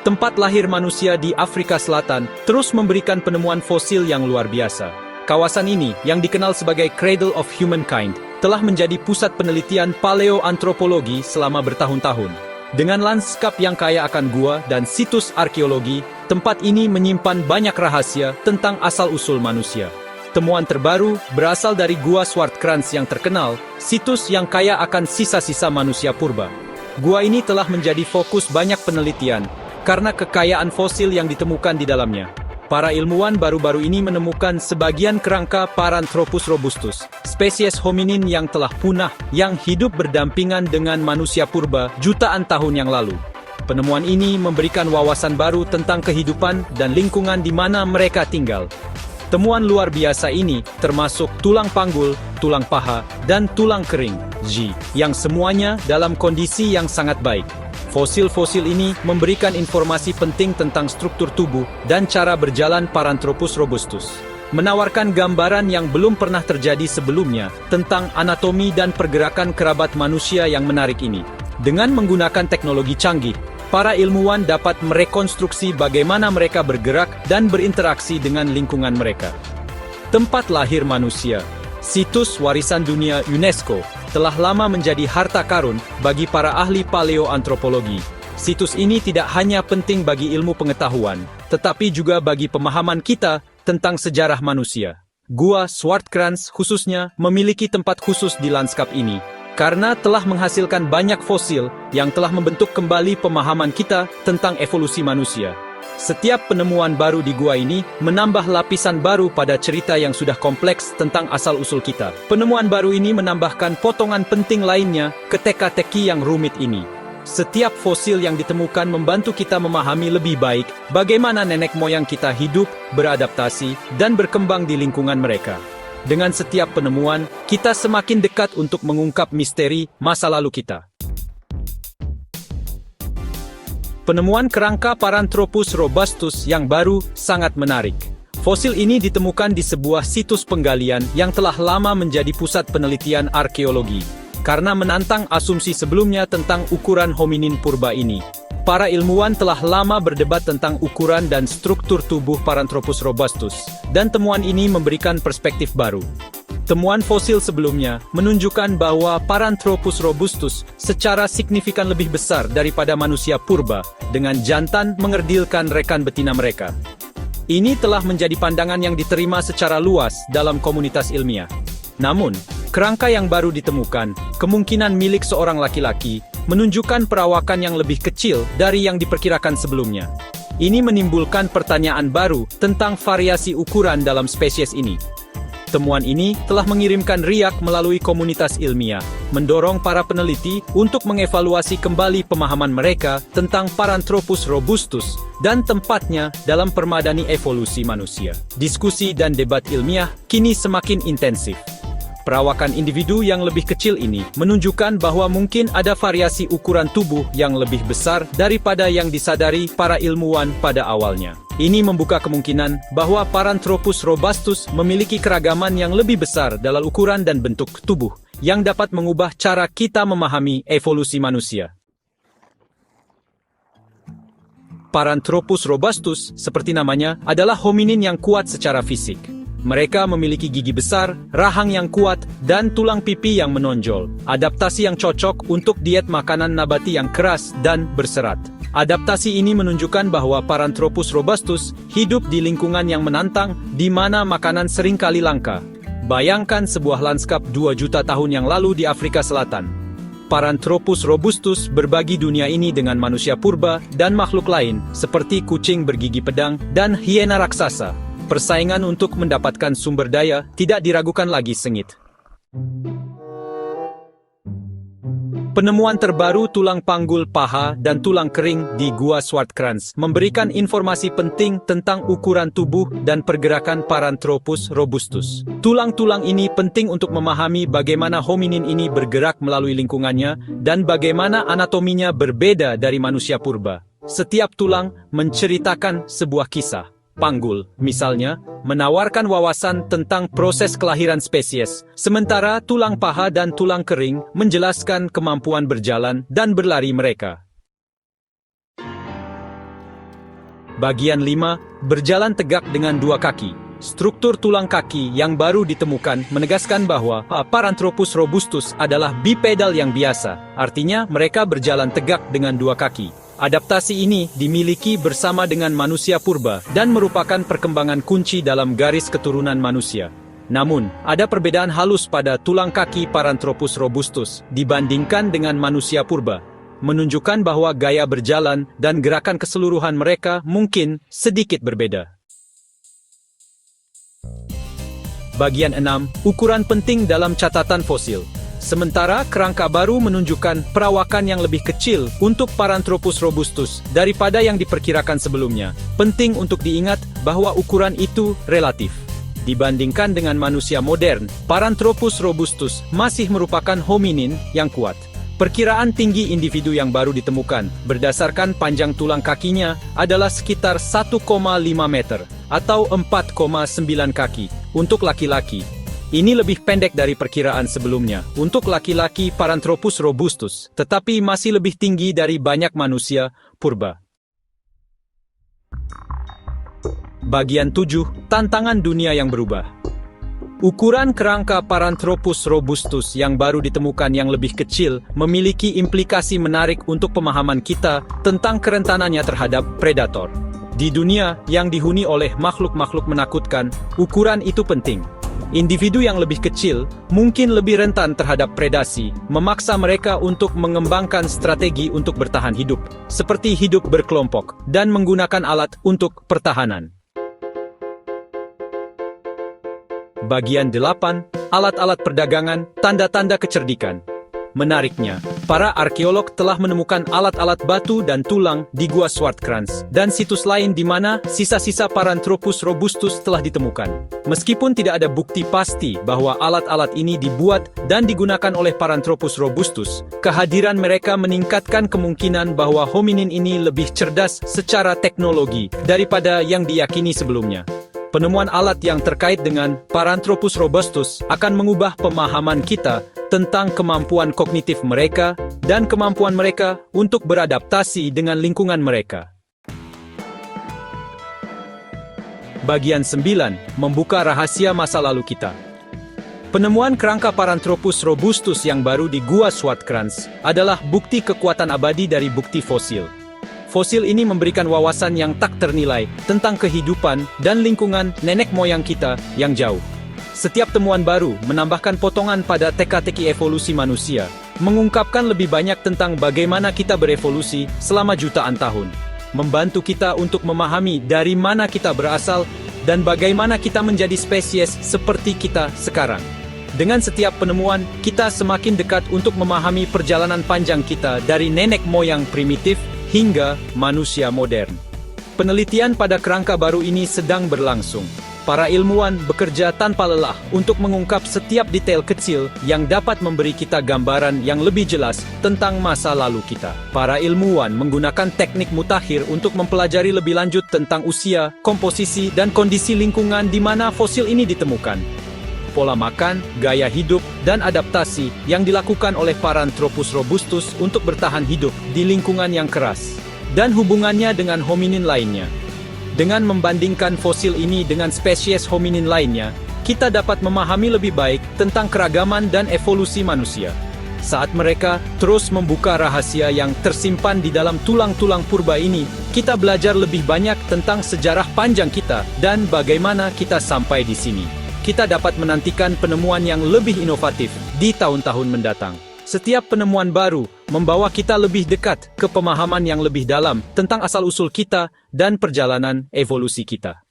tempat lahir manusia di Afrika Selatan, terus memberikan penemuan fosil yang luar biasa. Kawasan ini, yang dikenal sebagai Cradle of Humankind, telah menjadi pusat penelitian paleoantropologi selama bertahun-tahun. Dengan lanskap yang kaya akan gua dan situs arkeologi, tempat ini menyimpan banyak rahasia tentang asal-usul manusia. Temuan terbaru berasal dari Gua Swartkrans yang terkenal, situs yang kaya akan sisa-sisa manusia purba. Gua ini telah menjadi fokus banyak penelitian, karena kekayaan fosil yang ditemukan di dalamnya. Para ilmuwan baru-baru ini menemukan sebagian kerangka Paranthropus robustus, spesies hominin yang telah punah, yang hidup berdampingan dengan manusia purba jutaan tahun yang lalu. Penemuan ini memberikan wawasan baru tentang kehidupan dan lingkungan di mana mereka tinggal. Temuan luar biasa ini termasuk tulang panggul, tulang paha, dan tulang kering, yang semuanya dalam kondisi yang sangat baik. Fosil-fosil ini memberikan informasi penting tentang struktur tubuh dan cara berjalan Paranthropus robustus, menawarkan gambaran yang belum pernah terjadi sebelumnya tentang anatomi dan pergerakan kerabat manusia yang menarik ini. Dengan menggunakan teknologi canggih, para ilmuwan dapat merekonstruksi bagaimana mereka bergerak dan berinteraksi dengan lingkungan mereka. Tempat lahir manusia, situs warisan dunia UNESCO, telah lama menjadi harta karun bagi para ahli paleoantropologi. Situs ini tidak hanya penting bagi ilmu pengetahuan, tetapi juga bagi pemahaman kita tentang sejarah manusia. Gua Swartkrans khususnya memiliki tempat khusus di lanskap ini, karena telah menghasilkan banyak fosil yang telah membentuk kembali pemahaman kita tentang evolusi manusia. Setiap penemuan baru di gua ini menambah lapisan baru pada cerita yang sudah kompleks tentang asal-usul kita. Penemuan baru ini menambahkan potongan penting lainnya ke teka-teki yang rumit ini. Setiap fosil yang ditemukan membantu kita memahami lebih baik bagaimana nenek moyang kita hidup, beradaptasi, dan berkembang di lingkungan mereka. Dengan setiap penemuan, kita semakin dekat untuk mengungkap misteri masa lalu kita. Penemuan kerangka Paranthropus robustus yang baru sangat menarik. Fosil ini ditemukan di sebuah situs penggalian yang telah lama menjadi pusat penelitian arkeologi. Karena menantang asumsi sebelumnya tentang ukuran hominin purba ini, para ilmuwan telah lama berdebat tentang ukuran dan struktur tubuh Paranthropus robustus, dan temuan ini memberikan perspektif baru. Temuan fosil sebelumnya menunjukkan bahwa Paranthropus robustus secara signifikan lebih besar daripada manusia purba, dengan jantan mengerdilkan rekan betina mereka. Ini telah menjadi pandangan yang diterima secara luas dalam komunitas ilmiah. Namun, kerangka yang baru ditemukan, kemungkinan milik seorang laki-laki, menunjukkan perawakan yang lebih kecil dari yang diperkirakan sebelumnya. Ini menimbulkan pertanyaan baru tentang variasi ukuran dalam spesies ini. Temuan ini telah mengirimkan riak melalui komunitas ilmiah, mendorong para peneliti untuk mengevaluasi kembali pemahaman mereka tentang Paranthropus robustus dan tempatnya dalam permadani evolusi manusia. Diskusi dan debat ilmiah kini semakin intensif. Perawakan individu yang lebih kecil ini menunjukkan bahwa mungkin ada variasi ukuran tubuh yang lebih besar daripada yang disadari para ilmuwan pada awalnya. Ini membuka kemungkinan bahwa Paranthropus robustus memiliki keragaman yang lebih besar dalam ukuran dan bentuk tubuh, yang dapat mengubah cara kita memahami evolusi manusia. Paranthropus robustus, seperti namanya, adalah hominin yang kuat secara fisik. Mereka memiliki gigi besar, rahang yang kuat, dan tulang pipi yang menonjol. Adaptasi yang cocok untuk diet makanan nabati yang keras dan berserat. Adaptasi ini menunjukkan bahwa Paranthropus robustus hidup di lingkungan yang menantang, di mana makanan seringkali langka. Bayangkan sebuah lanskap 2 juta tahun yang lalu di Afrika Selatan. Paranthropus robustus berbagi dunia ini dengan manusia purba dan makhluk lain, seperti kucing bergigi pedang dan hiena raksasa. Persaingan untuk mendapatkan sumber daya tidak diragukan lagi sengit. Penemuan terbaru tulang panggul paha dan tulang kering di Gua Swartkrans memberikan informasi penting tentang ukuran tubuh dan pergerakan Paranthropus robustus. Tulang-tulang ini penting untuk memahami bagaimana hominin ini bergerak melalui lingkungannya dan bagaimana anatominya berbeda dari manusia purba. Setiap tulang menceritakan sebuah kisah. Panggul, misalnya, menawarkan wawasan tentang proses kelahiran spesies, sementara tulang paha dan tulang kering menjelaskan kemampuan berjalan dan berlari mereka. Bagian 5, berjalan tegak dengan dua kaki. Struktur tulang kaki yang baru ditemukan menegaskan bahwa Paranthropus robustus adalah bipedal yang biasa, artinya mereka berjalan tegak dengan dua kaki. Adaptasi ini dimiliki bersama dengan manusia purba dan merupakan perkembangan kunci dalam garis keturunan manusia. Namun, ada perbedaan halus pada tulang kaki Paranthropus robustus dibandingkan dengan manusia purba, menunjukkan bahwa gaya berjalan dan gerakan keseluruhan mereka mungkin sedikit berbeda. Bagian 6, ukuran penting dalam catatan fosil. Sementara kerangka baru menunjukkan perawakan yang lebih kecil untuk Paranthropus robustus daripada yang diperkirakan sebelumnya. Penting untuk diingat bahwa ukuran itu relatif. Dibandingkan dengan manusia modern, Paranthropus robustus masih merupakan hominin yang kuat. Perkiraan tinggi individu yang baru ditemukan berdasarkan panjang tulang kakinya adalah sekitar 1,5 meter atau 4,9 kaki untuk laki-laki. Ini lebih pendek dari perkiraan sebelumnya untuk laki-laki Paranthropus robustus, tetapi masih lebih tinggi dari banyak manusia purba. Bagian 7, tantangan dunia yang berubah. Ukuran kerangka Paranthropus robustus yang baru ditemukan yang lebih kecil memiliki implikasi menarik untuk pemahaman kita tentang kerentanannya terhadap predator. Di dunia yang dihuni oleh makhluk-makhluk menakutkan, ukuran itu penting. Individu yang lebih kecil mungkin lebih rentan terhadap predasi, memaksa mereka untuk mengembangkan strategi untuk bertahan hidup, seperti hidup berkelompok dan menggunakan alat untuk pertahanan. Bagian 8, alat-alat perdagangan, tanda-tanda kecerdikan. Menariknya, para arkeolog telah menemukan alat-alat batu dan tulang di Gua Swartkrans dan situs lain di mana sisa-sisa Paranthropus robustus telah ditemukan. Meskipun tidak ada bukti pasti bahwa alat-alat ini dibuat dan digunakan oleh Paranthropus robustus, kehadiran mereka meningkatkan kemungkinan bahwa hominin ini lebih cerdas secara teknologi daripada yang diyakini sebelumnya. Penemuan alat yang terkait dengan Paranthropus robustus akan mengubah pemahaman kita tentang kemampuan kognitif mereka dan kemampuan mereka untuk beradaptasi dengan lingkungan mereka. Bagian 9, membuka rahasia masa lalu kita. Penemuan kerangka Paranthropus robustus yang baru di Gua Swartkrans adalah bukti kekuatan abadi dari bukti fosil. Fosil ini memberikan wawasan yang tak ternilai tentang kehidupan dan lingkungan nenek moyang kita yang jauh. Setiap temuan baru menambahkan potongan pada teka-teki evolusi manusia, mengungkapkan lebih banyak tentang bagaimana kita berevolusi selama jutaan tahun, membantu kita untuk memahami dari mana kita berasal dan bagaimana kita menjadi spesies seperti kita sekarang. Dengan setiap penemuan, kita semakin dekat untuk memahami perjalanan panjang kita dari nenek moyang primitif hingga manusia modern. Penelitian pada kerangka baru ini sedang berlangsung. Para ilmuwan bekerja tanpa lelah untuk mengungkap setiap detail kecil yang dapat memberi kita gambaran yang lebih jelas tentang masa lalu kita. Para ilmuwan menggunakan teknik mutakhir untuk mempelajari lebih lanjut tentang usia, komposisi, dan kondisi lingkungan di mana fosil ini ditemukan. Pola makan, gaya hidup, dan adaptasi yang dilakukan oleh Paranthropus robustus untuk bertahan hidup di lingkungan yang keras, dan hubungannya dengan hominin lainnya. Dengan membandingkan fosil ini dengan spesies hominin lainnya, kita dapat memahami lebih baik tentang keragaman dan evolusi manusia. Saat mereka terus membuka rahasia yang tersimpan di dalam tulang-tulang purba ini, kita belajar lebih banyak tentang sejarah panjang kita dan bagaimana kita sampai di sini. Kita dapat menantikan penemuan yang lebih inovatif di tahun-tahun mendatang. Setiap penemuan baru membawa kita lebih dekat ke pemahaman yang lebih dalam tentang asal-usul kita dan perjalanan evolusi kita.